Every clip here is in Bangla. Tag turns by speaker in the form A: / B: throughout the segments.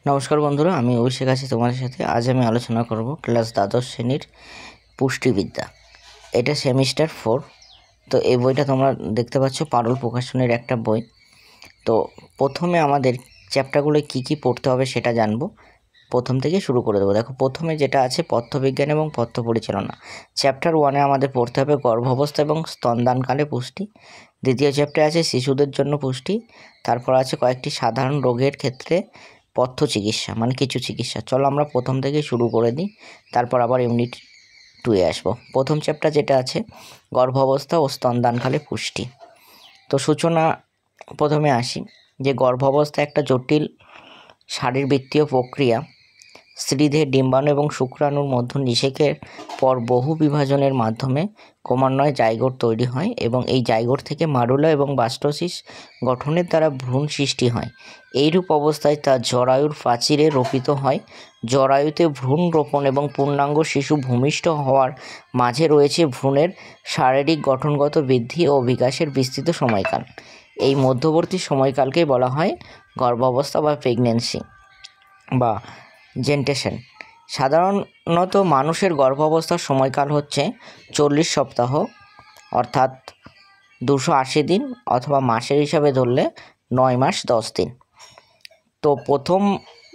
A: নমস্কার বন্ধুরা, আমি অভিষেক আছি তোমাদের সাথে। আজ আমি আলোচনা করব ক্লাস দ্বাদশ শ্রেণীর পুষ্টিবিদ্যা। এটা সেমিস্টার 4। তো এই বইটা তোমরা দেখতে পাচ্ছ, পারুল প্রকাশনের একটা বই। তো প্রথমে আমাদের চ্যাপ্টারগুলো কি পড়তে হবে সেটা জানবো। প্রথম থেকে শুরু করে দেবো। দেখো, প্রথমে যেটা আছে পথ্যবিজ্ঞান এবং পথ্য পরিচালনা। চ্যাপ্টার 1-এ আমাদের পড়তে হবে গর্ভাবস্থা এবং স্তনদানকালে পুষ্টি। দ্বিতীয় চ্যাপ্টারে আছে শিশুদের জন্য পুষ্টি। তারপর আছে কয়েকটি সাধারণ রোগের ক্ষেত্রে পথ্য চিকিৎসা, মানে কিছু চিকিৎসা। চলো আমরা প্রথম থেকে শুরু করে দিই, তারপর আবার ইউনিট 2-এ আসবো। প্রথম চ্যাপ্টার যেটা আছে গর্ভাবস্থা ও স্তনদানকালে পুষ্টি। তো সূচনা প্রথমে আসি যে গর্ভাবস্থা একটা জটিল শারীরবৃত্তীয় প্রক্রিয়া। স্ত্রীদের ডিম্বাণু এবং শুক্রাণুর মধ্যে নিষেকের পর বহু বিভাজনের মাধ্যমে ক্রমান্বয়ে জাইগোট তৈরি হয় এবং এই জাইগোট থেকে মারুলা এবং ব্লাস্টোসিস গঠনের দ্বারা ভ্রূণ সৃষ্টি হয়। এইরূপ অবস্থায় তা জরায়ুর প্রাচীরে রোপিত হয়। জরায়ুতে ভ্রূণ রোপণ এবং পূর্ণাঙ্গ শিশু ভূমিষ্ঠ হওয়ার মাঝে রয়েছে ভ্রূণের শারীরিক গঠনগত বৃদ্ধি ও বিকাশের বিস্তৃত সময়কাল। এই মধ্যবর্তী সময়কালকেই বলা হয় গর্ভাবস্থা বা প্রেগন্যান্সি বা জেন্টেশন। সাধারণত মানুষের গর্ভাবস্থার সময়কাল হচ্ছে 40 সপ্তাহ, অর্থাৎ 280 দিন, অথবা মাসের হিসাবে ধরলে 9 মাস 10 দিন। তো প্রথম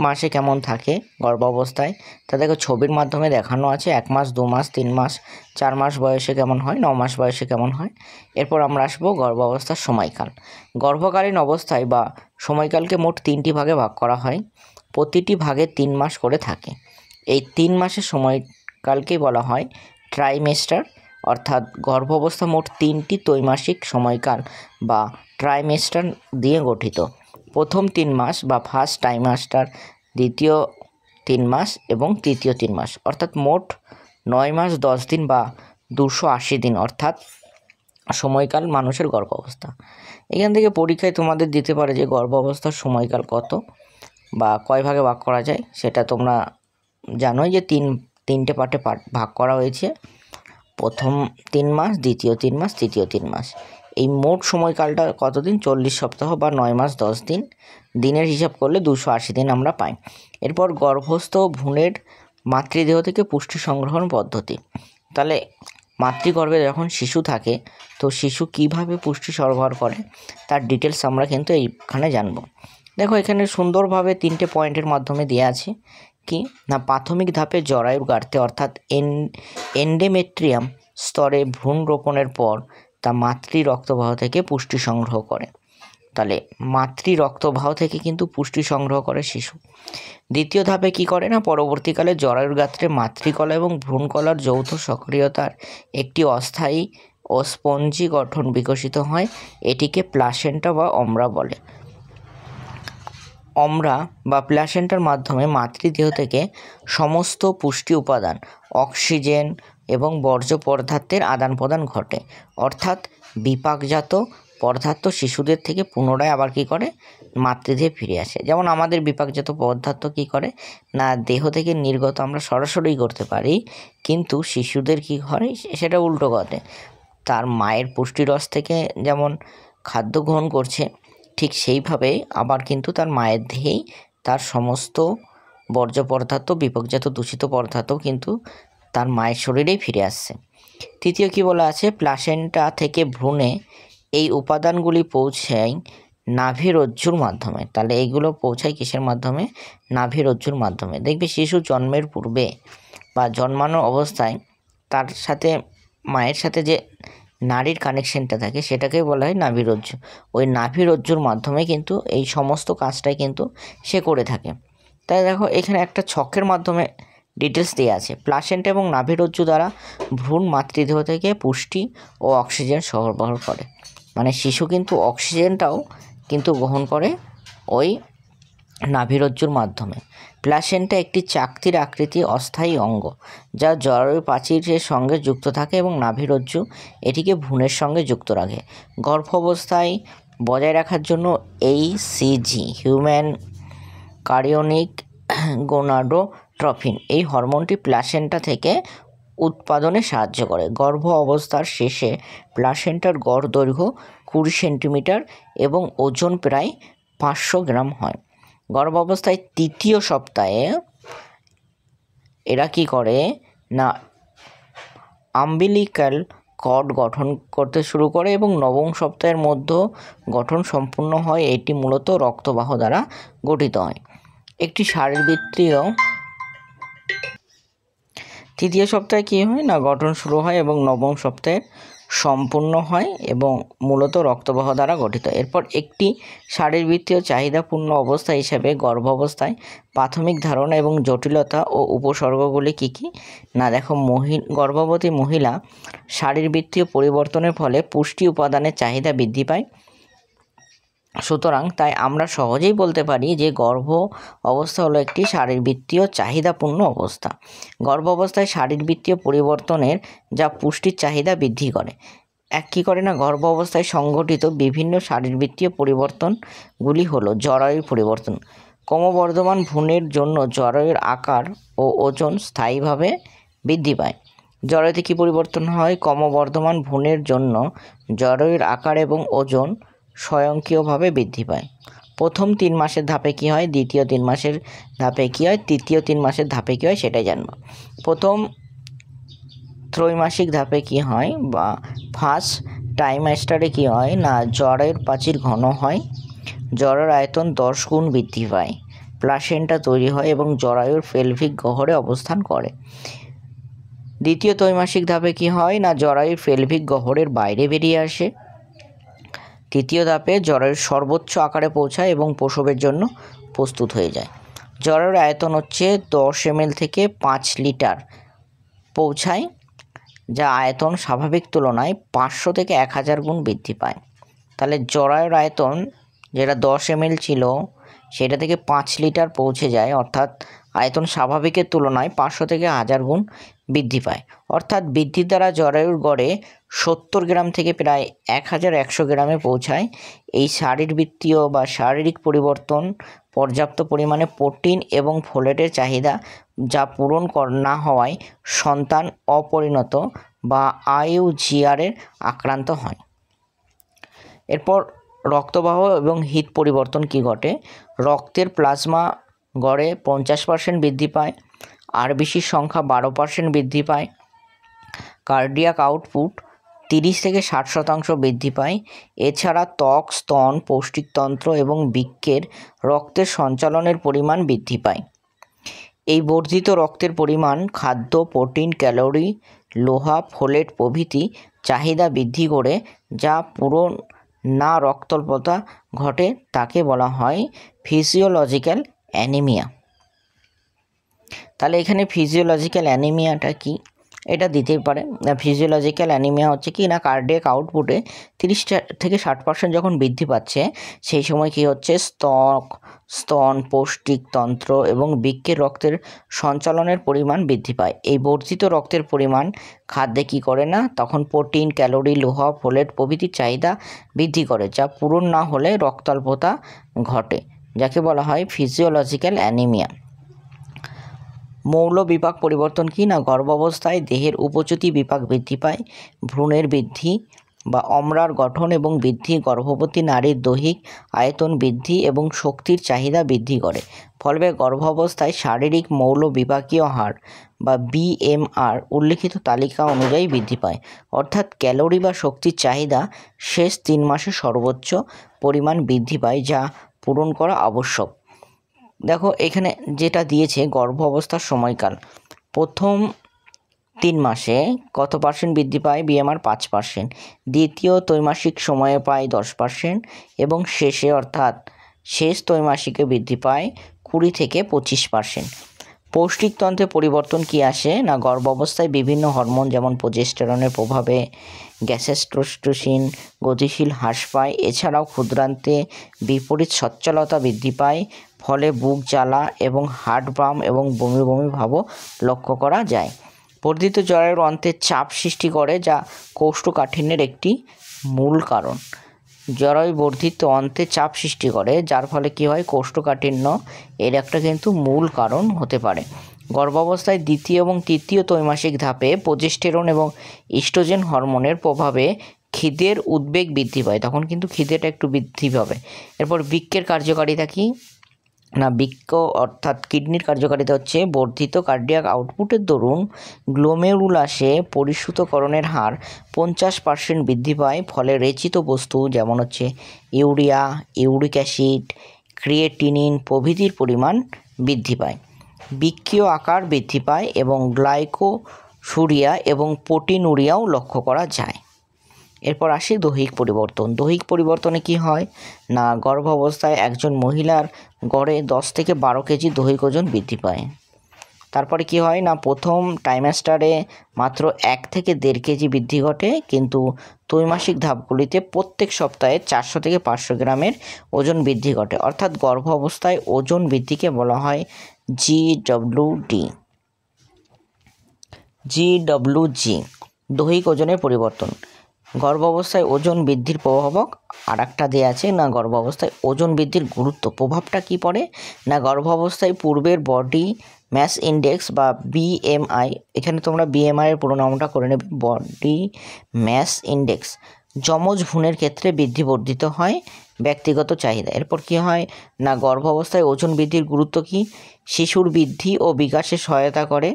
A: মাসে কেমন থাকে গর্ভাবস্থায় তা দেখো ছবির মাধ্যমে দেখানো আছে। 1 মাস, 2 মাস, 3 মাস, 4 মাস বয়সে কেমন হয়, 9 মাস বয়সে কেমন হয়। এরপর আমরা আসবো গর্ভাবস্থার সময়কাল। গর্ভকালীন অবস্থায় বা সময়কালকে মোট 3টি ভাগে ভাগ করা হয়। প্রতিটি ভাগে 3 মাস করে থাকে। এই 3 মাসের সময়কালকেই বলা হয় ট্রাইমেস্টার, অর্থাৎ গর্ভাবস্থা মোট 3টি ত্রৈমাসিক সময়কাল বা ট্রাইমেস্টার দিয়ে গঠিত। প্রথম 3 মাস বা ফার্স্ট ট্রাইমাস্টার, দ্বিতীয় 3 মাস এবং তৃতীয় 3 মাস, অর্থাৎ মোট 9 মাস 10 দিন বা 280 দিন অর্থাৎ সময়কাল মানুষের গর্ভাবস্থা। এখান থেকে পরীক্ষায় তোমাদের দিতে পারে যে গর্ভাবস্থার সময়কাল কত বা কয় ভাগে ভাগ করা যায়। সেটা তোমরা জানোই যে তিনটে পার্টে ভাগ করা হয়েছে। প্রথম 3 মাস, দ্বিতীয় 3 মাস, তৃতীয় 3 মাস। এই মোট সময়কালটা কতদিন? 40 সপ্তাহ বা 9 মাস 10 দিন। দিনের হিসাব করলে 280 দিন আমরা পাই। এরপর গর্ভস্থ ভ্রূণের মাতৃদেহ থেকে পুষ্টি সংগ্রহণ পদ্ধতি। তাহলে মাতৃগর্ভে যখন শিশু থাকে, তো শিশু কিভাবে পুষ্টি সরবরাহ করে তার ডিটেলস আমরা কিন্তু এইখানে জানবো। দেখো, এখানে সুন্দরভাবে 3টে পয়েন্টের মাধ্যমে দেওয়া আছে কি না, প্রাথমিক ধাপে জরায়ুর গাড়িতে অর্থাৎ এন্ডোমেট্রিয়াম স্তরে ভ্রূণ রোপণের পর তা মাতৃ রক্তবাহ থেকে পুষ্টি সংগ্রহ করে। তাহলে মাতৃ রক্তবাহ থেকে কিন্তু পুষ্টি সংগ্রহ করে শিশু। দ্বিতীয় ধাপে কি করে না, পরবর্তীকালে জরায়ুর গাত্রে মাতৃকলা এবং ভ্রূণকলার যৌথ সক্রিয়তার একটি অস্থায়ী ও স্পঞ্জি গঠন বিকশিত হয়। এটিকে প্লাসেন্টা বা অমরা বলে। অমরা বা প্লাসেন্টার মাধ্যমে মাতৃদেহ থেকে সমস্ত পুষ্টি উপাদান, অক্সিজেন এবং বর্জ্য পদার্থের আদান প্রদান ঘটে। অর্থাৎ বিপাকজাত পদার্থ শিশুদের থেকে পুনরায় আবার কী করে, মাতৃদেহে ফিরে আসে। যেমন আমাদের বিপাকজাত পদার্থ কী করে না, দেহ থেকে নির্গত আমরা সরাসরি করতে পারি, কিন্তু শিশুদের কী হয় সেটা উল্টো ঘটে। তার মায়ের পুষ্টিরস থেকে যেমন খাদ্য গ্রহণ করছে, ঠিক সেইভাবে আবার কিন্তু তার মায়ের দেহেই তার সমস্ত বর্জ্য পদার্থ, বিপাকজাত দূষিত পদার্থ কিন্তু তার মায়ের শরীরেই ফিরে আসছে। তৃতীয় কি বলা আছে, প্লাসেন্টা থেকে ভ্রূণে এই উপাদানগুলি পৌঁছায় নাভিরজ্জুর মাধ্যমে। তাহলে এইগুলো পৌঁছায় কিসের মাধ্যমে? নাভিরজ্জুর মাধ্যমে। দেখবে শিশু জন্মের পূর্বে বা জন্মানোর অবস্থায় তার সাথে মায়ের সাথে যে নাড়ির কানেকশনটা থাকে সেটাকেই বলা হয় নাভিরজ্জু। ওই নাভিরজ্জুর মাধ্যমে কিন্তু এই সমস্ত কাজটাই কিন্তু সে করে থাকে। তাই দেখো, এখানে একটা ছকের মাধ্যমে ডিটেলস দেওয়া আছে। প্লাসেন্টা এবং নাভিরজ্জু দ্বারা ভ্রূণ মাতৃদেহ থেকে পুষ্টি ও অক্সিজেন সরবরাহ করে। মানে শিশু কিন্তু অক্সিজেনটাও কিন্তু গ্রহণ করে ওই নাভিরজ্জুর মাধ্যমে। প্লাসেন্টা একটি চাকতির আকৃতি অস্থায়ী অঙ্গ, যা জরায়ু প্রাচীরের সঙ্গে যুক্ত থাকে এবং নাভিরজ্জু এটিকে ভ্রূণের সঙ্গে যুক্ত রাখে। গর্ভাবস্থায় বজায় রাখার জন্য HCG হিউম্যান কারিওনিক গোনাডোট্রপিন এই হরমোনটি প্লাসেন্টা থেকে উৎপাদনে সাহায্য করে। গর্ভ অবস্থার শেষে প্লাসেন্টার গড় দৈর্ঘ্য 20 সেন্টিমিটার এবং ওজন প্রায় 500 গ্রাম হয়। গর্ভাবস্থায় তৃতীয় সপ্তাহে এরা কি করে না আম্বিলিক্যাল কর্ড গঠন করতে শুরু করে এবং নবম সপ্তাহের মধ্যে গঠন সম্পূর্ণ হয়। এটি মূলত রক্তবাহ দ্বারা গঠিত হয়। একটি শারীরবৃত্তীয় তৃতীয় সপ্তাহে কী হয় না গঠন শুরু হয় এবং নবম সপ্তাহে সম্পূর্ণ হয় এবং মূলত রক্তবাহ দ্বারা গঠিত। এরপর একটি শারীরবৃত্তীয় চাহিদাপূর্ণ অবস্থা হিসাবে গর্ভাবস্থায় প্রাথমিক ধারণা এবং জটিলতা ও উপসর্গগুলি কী কী না দেখো, গর্ভবতী মহিলা শারীরবৃত্তীয় পরিবর্তনের ফলে পুষ্টি উপাদানের চাহিদা বৃদ্ধি পায়। সুতরাং তাই আমরা সহজেই বলতে পারি যে গর্ভ অবস্থা হলো একটি শারীরবৃত্তীয় চাহিদাপূর্ণ অবস্থা। গর্ভ অবস্থায় শারীরবৃত্তীয় পরিবর্তনের যা পুষ্টির চাহিদা বৃদ্ধি করে। কী করে না গর্ভ অবস্থায় সংঘটিত বিভিন্ন শারীরবৃত্তীয় পরিবর্তনগুলি হলো জরায়ুর পরিবর্তন। ক্রমবর্ধমান ভ্রূণের জন্য জরায়ুর আকার ও ওজন স্থায়ীভাবে বৃদ্ধি পায়। জরায়ুতে কী পরিবর্তন হয়? ক্রমবর্ধমান ভ্রূণের জন্য জরায়ুর আকার এবং ওজন স্বয়ংক্রিয়ভাবে বৃদ্ধি পায়। প্রথম 3 মাসের ধাপে কী হয়, দ্বিতীয় 3 মাসের ধাপে কী হয়, তৃতীয় 3 মাসের ধাপে কী হয় সেটাই জানব। প্রথম ত্রৈমাসিক ধাপে কী হয় বা ফার্স্ট ট্রাইমাস্টারে কী হয় না জরায়ুর প্রাচীর ঘন হয়, জরায়ুর আয়তন 10 গুণ বৃদ্ধি পায়, প্লাসেন্টা তৈরি হয় এবং জরায়ুর পেলভিক গহ্বরে অবস্থান করে। দ্বিতীয় ত্রৈমাসিক ধাপে কী হয় না জরায়ুর পেলভিক গহ্বরের বাইরে বেরিয়ে আসে। তৃতীয় ধাপে জরায়ুর সর্বোচ্চ আকারে পৌঁছায় এবং প্রসবের জন্য প্রস্তুত হয়ে যায়। জরায়ুর আয়তন হচ্ছে 10 ml থেকে 5 লিটার পৌঁছায়, যা আয়তন স্বাভাবিক তুলনায় 500 থেকে 1000 গুণ বৃদ্ধি পায়। তাহলে জরায়ুর আয়তন যেটা 10 ml ছিল সেটা থেকে 5 লিটার পৌঁছে যায়, অর্থাৎ আয়তন স্বাভাবিকের তুলনায় 500 থেকে 1000 গুণ বৃদ্ধি পায়। অর্থাৎ বৃদ্ধির দ্বারা জরায়ুর গড়ে 70 গ্রাম থেকে প্রায় 1100 গ্রামে পৌঁছায়। এই শারীরবৃত্তীয় বা শারীরিক পরিবর্তন পর্যাপ্ত পরিমাণে প্রোটিন এবং ফোলেটের চাহিদা যা পূরণ না হওয়ায় সন্তান অপরিণত বা IUGR-এর আক্রান্ত হয়। এরপর রক্তবাহ এবং হৃদ পরিবর্তন কি ঘটে? রক্তের প্লাজমা গড়ে 50% বৃদ্ধি পায়, RBCর সংখ্যা 12% বৃদ্ধি পায়, কার্ডিয়াক আউটপুট 30 থেকে 60% বৃদ্ধি পায়। এছাড়া ত্বক, স্তন, পৌষ্টিকতন্ত্র এবং বৃক্কের রক্তের সঞ্চালনের পরিমাণ বৃদ্ধি পায়। এই বর্ধিত রক্তের পরিমাণ খাদ্য, প্রোটিন, ক্যালোরি, লোহা, ফোলেট প্রভৃতি চাহিদা বৃদ্ধি করে, যা পূরণ না রক্তাল্পতা ঘটে তাকে বলা হয় ফিজিওলজিক্যাল অ্যানিমিয়া। তাহলে এখানে ফিজিওলজিক্যাল অ্যানিমিয়াটা কি? এটা দিতেই পারে। ফিজিওলজিক্যাল অ্যানিমিয়া হচ্ছে কি না কার্ডিয়াক আউটপুটে 30 থেকে 60% যখন বৃদ্ধি পাচ্ছে সেই সময় কি হচ্ছে স্তন, পৌষ্টিকতন্ত্র এবং বৃক্কের রক্তের সঞ্চালনের পরিমাণ বৃদ্ধি পায়। এই বর্ধিত রক্তের পরিমাণ খাদ্যে কি করে না তখন প্রোটিন, ক্যালোরি, লোহা, ফোলেট প্রভৃতির চাহিদা বৃদ্ধি করে, যা পূরণ না হলে রক্তাল্পতা ঘটে, যাকে বলা হয় ফিজিওলজিক্যাল অ্যানিমিয়া। মৌল বিপাক পরিবর্তন কি না গর্ভাবস্থায় দেহের উপচ্যুতি বিপাক বৃদ্ধি পায়, ভ্রূণের বৃদ্ধি বা অমরার গঠন এবং বৃদ্ধি গর্ভবতী নারীর দৈহিক আয়তন বৃদ্ধি এবং শক্তির চাহিদা বৃদ্ধি করে। ফলে গর্ভাবস্থায় শারীরিক মৌল বিপাকীয় হার বা BMR উল্লিখিত তালিকা অনুযায়ী বৃদ্ধি পায়, অর্থাৎ ক্যালোরি বা শক্তির চাহিদা শেষ 3 মাসে সর্বোচ্চ পরিমাণ বৃদ্ধি পায়, যা পূরণ করা আবশ্যক। দেখো এখানে যেটা দিয়েছে গর্ভ অবস্থার সময়কাল, প্রথম 3 মাসে কত পার্সেন্ট বৃদ্ধি পায়? BMR 5%, দ্বিতীয় ত্রৈমাসিক সময়ে পায় 10% এবং শেষে অর্থাৎ শেষ ত্রৈমাসিকে বৃদ্ধি পায় 20 থেকে 25%। পৌষ্টিকতন্ত্রে পরিবর্তন কি আসে না গর্ভাবস্থায় বিভিন্ন হরমোন যেমন প্রোজেস্টেরনের প্রভাবে গ্যাস্ট্রোস্টোসিন গতিশীল হ্রাস পায়। এছাড়াও ক্ষুদ্রান্তে বিপরীত সচ্ছলতা বৃদ্ধি পায়, ফলে বুক জ্বালা এবং হার্টবার্ন এবং বমি বমি ভাবও লক্ষ্য করা যায়। বর্ধিত জরায়ুর অন্তে চাপ সৃষ্টি করে, যা কোষ্ঠকাঠিন্যের একটি মূল কারণ। জরায়ু বর্ধিত অন্তে চাপ সৃষ্টি করে, যার ফলে কী হয় কোষ্ঠকাঠিন্য এর একটা কিন্তু মূল কারণ হতে পারে। গর্ভাবস্থায় দ্বিতীয় এবং তৃতীয় ত্রৈমাসিক ধাপে প্রোজেস্টেরন এবং ইস্ট্রোজেন হরমোনের প্রভাবে খিদের উদ্বেগ বৃদ্ধি পায়, তখন কিন্তু খিদেটা একটু বৃদ্ধি পাবে। এরপর বৃক্কের কার্যকারিতা কি? না বৃক্ক অর্থাৎ কিডনির কার্যকারিতা হচ্ছে বর্ধিত কার্ডিয়াক আউটপুটের দরুন গ্লোমেরুলাসে পরিশ্রুতকরণের হার 50% বৃদ্ধি পায়। ফলে রেচিত বস্তু যেমন হচ্ছে ইউরিয়া, ইউরিক অ্যাসিড, ক্রিয়েটিনিন প্রভৃতির পরিমাণ বৃদ্ধি পায়। বৃক্কীয় আকার বৃদ্ধি পায় এবং গ্লাইকোসুরিয়া এবং প্রোটিনুরিয়াও লক্ষ্য করা যায়। এরপর আসি দৈহিক পরিবর্তন। দৈহিক পরিবর্তনে কি হয় না গর্ভাবস্থায় একজন মহিলার গড়ে 10 থেকে 12 কেজি দৈহিক ওজন বৃদ্ধি পায়। তারপরে কি হয় না প্রথম ট্রাইমেস্টারে মাত্র 1 থেকে 1.5 কেজি বৃদ্ধি ঘটে, কিন্তু ত্রৈমাসিক ধাপগুলিতে প্রত্যেক সপ্তাহে 400 থেকে 500 গ্রামের ওজন বৃদ্ধি ঘটে। অর্থাৎ গর্ভ অবস্থায় ওজন বৃদ্ধিকে বলা হয় জিডব্লিউজি। দৈহিক ওজনের পরিবর্তন। গর্ভাবস্থায় ওজন বৃদ্ধির প্রভাবক আর একটা দেওয়া আছে না গর্ভাবস্থায় ওজন বৃদ্ধির গুরুত্ব প্রভাবটা কি পড়ে না গর্ভাবস্থায় পূর্বের বডি ম্যাস ইন্ডেক্স বা বিএমআই, এখানে তোমরা বিএমআই এর পুরো নামটা করে নেবে, বডি ম্যাস ইন্ডেক্স, যমজ ভ্রূণের ক্ষেত্রে বৃদ্ধি বর্ধিত হয় ব্যক্তিগত চাহিদা। এরপর কি হয় না গর্ভাবস্থায় ওজন বৃদ্ধির গুরুত্ব কি শিশুর বৃদ্ধি ও বিকাশে সহায়তা করে,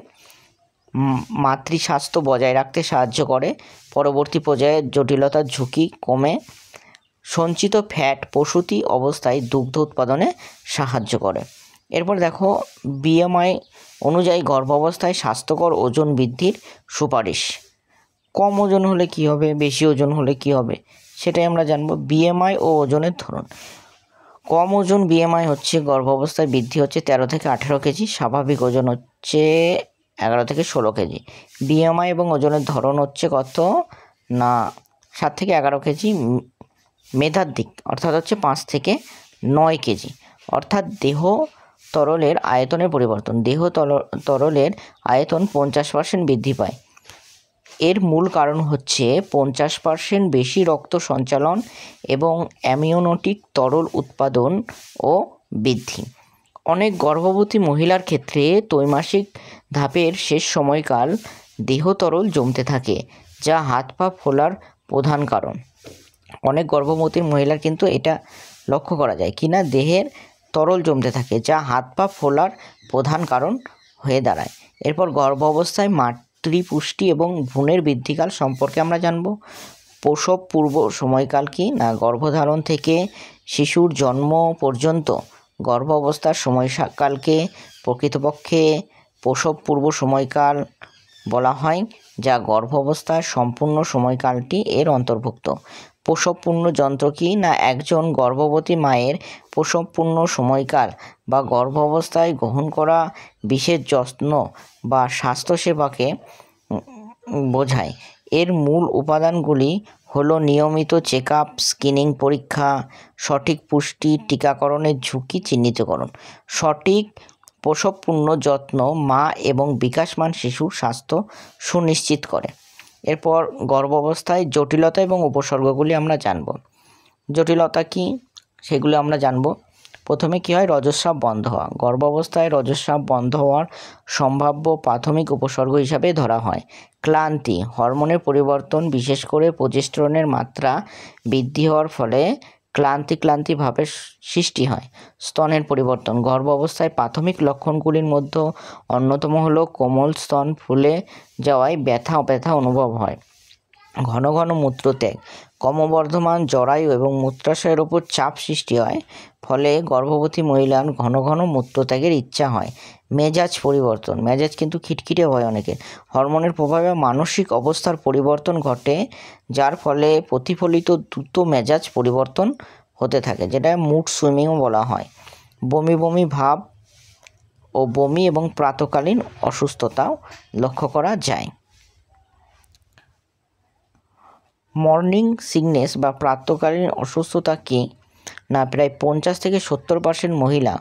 A: মাতৃস্বাস্থ্য বজায় রাখতে সাহায্য করে, পরবর্তী পর্যায়ে জটিলতার ঝুঁকি কমে, সঞ্চিত ফ্যাট প্রসূতি অবস্থায় দুগ্ধ উৎপাদনে সাহায্য করে। এরপর দেখো বিএমআই অনুযায়ী গর্ভাবস্থায় স্বাস্থ্যকর ওজন বৃদ্ধির সুপারিশ। কম ওজন হলে কি হবে, বেশি ওজন হলে কি হবে সেটাই আমরা জানবো। বিএমআই ও ওজনের ধরন। কম ওজন বিএমআই হচ্ছে গর্ভাবস্থায় বৃদ্ধি হচ্ছে 13 থেকে 18 কেজি, স্বাভাবিক ওজন হচ্ছে 11 থেকে 16 কেজি। বিএমআই এবং ওজনের ধরন হচ্ছে কত না 7 থেকে 11 কেজি। মেধার দিক অর্থাৎ হচ্ছে 5 থেকে 9 কেজি। অর্থাৎ দেহ তরলের আয়তনের পরিবর্তন। দেহ তরলের আয়তন 50% বৃদ্ধি পায়। এর মূল কারণ হচ্ছে 50% বেশি রক্ত সঞ্চালন এবং অ্যামিওনোটিক তরল উৎপাদন ও বৃদ্ধি। অনেক গর্ভবতী মহিলার ক্ষেত্রে ত্রৈমাসিক ধাপের শেষ সময়কাল দেহ তরল জমতে থাকে, যা হাত পা ফোলার প্রধান কারণ। অনেক গর্ভবতী মহিলার কিন্তু এটা লক্ষ্য করা যায় কিনা দেহের তরল জমতে থাকে, যা হাত পা ফোলার প্রধান কারণ হয়ে দাঁড়ায়। এরপর গর্ভ অবস্থায় মাতৃপুষ্টি এবং ভ্রূণের বৃদ্ধিকাল সম্পর্কে আমরা জানব। প্রসব পূর্ব সময়কাল কি না গর্ভধারণ থেকে শিশুর জন্ম পর্যন্ত গর্ভ অবস্থার সময়কালকে প্রকৃতপক্ষে প্রসব পূর্ব সময়কাল বলা হয়, যা গর্ভ অবস্থার সম্পূর্ণ সময়কালটি এর অন্তর্ভুক্ত। প্রসবপূর্ণ যন্ত্র কি না একজন গর্ভবতী মায়ের প্রসবপূর্ণ সময়কাল বা গর্ভ অবস্থায় গ্রহণ করা বিশেষ যত্ন বা স্বাস্থ্যসেবাকে বোঝায়। এর মূল উপাদানগুলি হলো নিয়মিত চেকআপ, স্ক্রিনিং পরীক্ষা, সঠিক পুষ্টি, টিকাকরণের ঝুঁকি চিহ্নিতকরণ। সঠিক প্রসবপূর্ণ যত্ন মা এবং বিকাশমান শিশুর স্বাস্থ্য সুনিশ্চিত করে। এরপর গর্ভাবস্থায় জটিলতা এবং উপসর্গগুলি আমরা জানব। জটিলতা কি সেগুলো আমরা জানব। প্রথমে কি হয় রজস্রাব বন্ধ হওয়া। গর্ভাবস্থায় রজস্রাব বন্ধ হওয়ার সম্ভাব্য প্রাথমিক উপসর্গ হিসাবে ধরা হয় ক্লান্তি, হরমোনের পরিবর্তন, বিশেষ করে প্রোজেস্টেরনের মাত্রা বৃদ্ধি হওয়ার ফলে ক্লান্তি ভাবের সৃষ্টি হয়। স্তনের পরিবর্তন। গর্ভ অবস্থায় প্রাথমিক লক্ষণগুলির মধ্যে অন্যতম হলো কোমল স্তন ফুলে যাওয়ায় ব্যথা অনুভব হয়। ঘন ঘন মূত্রত্যাগ। ক্রমবর্ধমান জরায়ু এবং মূত্রাশয়ের ওপর চাপ সৃষ্টি হয়, ফলে গর্ভবতী মহিলার ঘন ঘন মূত্রত্যাগের ইচ্ছা হয়। মেজাজ পরিবর্তন। মেজাজ কিন্তু খিটখিটে হয় অনেকের। হরমোনের প্রভাবে মানসিক অবস্থার পরিবর্তন ঘটে, যার ফলে প্রতিফলিত দ্রুত মেজাজ পরিবর্তন হতে থাকে, যেটা মুড সুইমিংও বলা হয়। বমি ভাব ও বমি এবং প্রাতকালীন অসুস্থতাও লক্ষ্য করা যায়। মর্নিং সিকনেস বা প্রাতকালীন অসুস্থতা কি না প্রায় 50 থেকে 70% মহিলা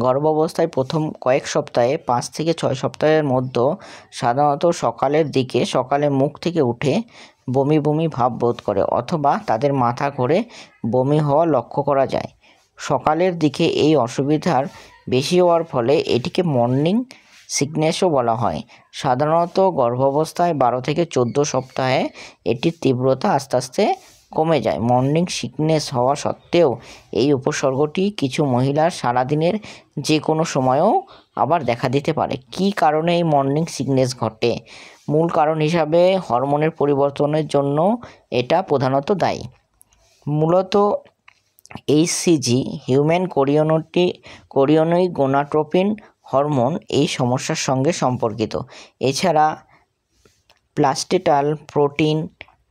A: গর্ভাবস্থায় প্রথম কয়েক সপ্তাহে 5 থেকে 6 সপ্তাহের মধ্যে সাধারণত সকালের দিকে সকালে মুখ থেকে উঠে বমি ভাব বোধ করে অথবা তাদের মাথা ঘুরে বমি হওয়া লক্ষ্য করা যায়। সকালের দিকে এই অসুবিধার বেশি হওয়ার ফলে এটিকে মর্নিং সিকনেসও বলা হয়। সাধারণত গর্ভাবস্থায় 12 থেকে 14 সপ্তাহে এটির তীব্রতা আস্তে আস্তে কমে যায়। মর্নিং সিকনেস হওয়া সত্ত্বেও এই উপসর্গটি কিছু মহিলার সারাদিনের যে কোনো সময়েও আবার দেখা দিতে পারে। কী কারণে এই মর্নিং সিকনেস ঘটে? মূল কারণ হিসাবে হরমোনের পরিবর্তনের জন্য এটা প্রধানত দায়ী। মূলত HCG human chorionic gonadotropin hormone এই সমস্যার সঙ্গে সম্পর্কিত। এছাড়া প্লাসেন্টাল প্রোটিন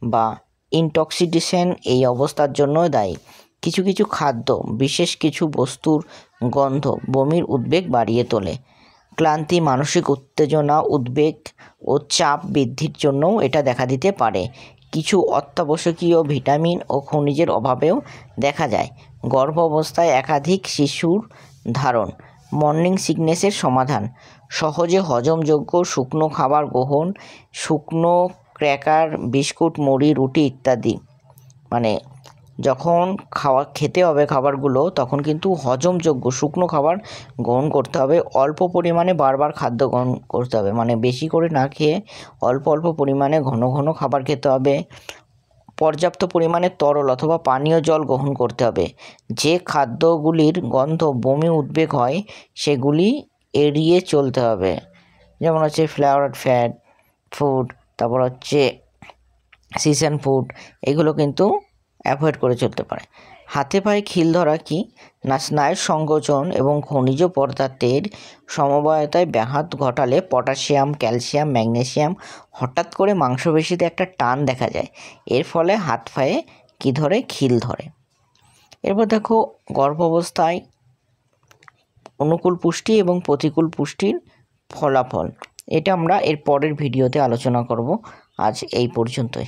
A: বা ইনটক্সিকেশন এই অবস্থার জন্য দায়ী। কিছু কিছু খাদ্য, বিশেষ কিছু বস্তুর গন্ধ বমির উদ্বেগ বাড়িয়ে তোলে। ক্লান্তি, মানসিক উত্তেজনা, উদ্বেগ ও চাপ বৃদ্ধির জন্যও এটা দেখা দিতে পারে। কিছু অত্যাবশ্যকীয় ভিটামিন ও খনিজের অভাবেও দেখা যায়। গর্ভ অবস্থায় একাধিক শিশুর ধারণ। মর্নিং সিকনেসের সমাধান: সহজে হজমযোগ্য শুকনো খাবার গ্রহণ, শুকনো ক্র্যাকার, বিস্কুট, মুড়ি, রুটি ইত্যাদি। মানে যখন খেতে হবে খাবারগুলো তখন কিন্তু হজমযোগ্য শুকনো খাবার গ্রহণ করতে হবে। অল্প পরিমাণে বারবার খাদ্য গ্রহণ করতে হবে, মানে বেশি করে না খেয়ে অল্প অল্প পরিমাণে ঘন ঘন খাবার খেতে হবে। পর্যাপ্ত পরিমাণে তরল অথবা পানীয় জল গ্রহণ করতে হবে। যে খাদ্যগুলির গন্ধ বমি উদ্বেগ হয় সেগুলি এড়িয়ে চলতে হবে, যেমন হচ্ছে ফ্লেভারড ফুড, তারপর হচ্ছে সিজন ফুড, এগুলো কিন্তু অ্যাভয়েড করে চলতে পারে। হাতে পায়ে খিল ধরা কি না? স্নায়ুর সংকোচন এবং খনিজ পদার্থের সমবায়তায় ব্যাঘাত ঘটালে পটাশিয়াম, ক্যালসিয়াম, ম্যাগনেসিয়াম হঠাৎ করে মাংসপেশিতে একটা টান দেখা যায়। এর ফলে হাত পায়ে কি ধরে? খিল ধরে। এরপর দেখো গর্ভাবস্থায় অনুকূল পুষ্টি এবং প্রতিকূল পুষ্টির ফলাফল। এটা আমরা এর পরের ভিডিওতে আলোচনা করব। আজ এই পর্যন্তই।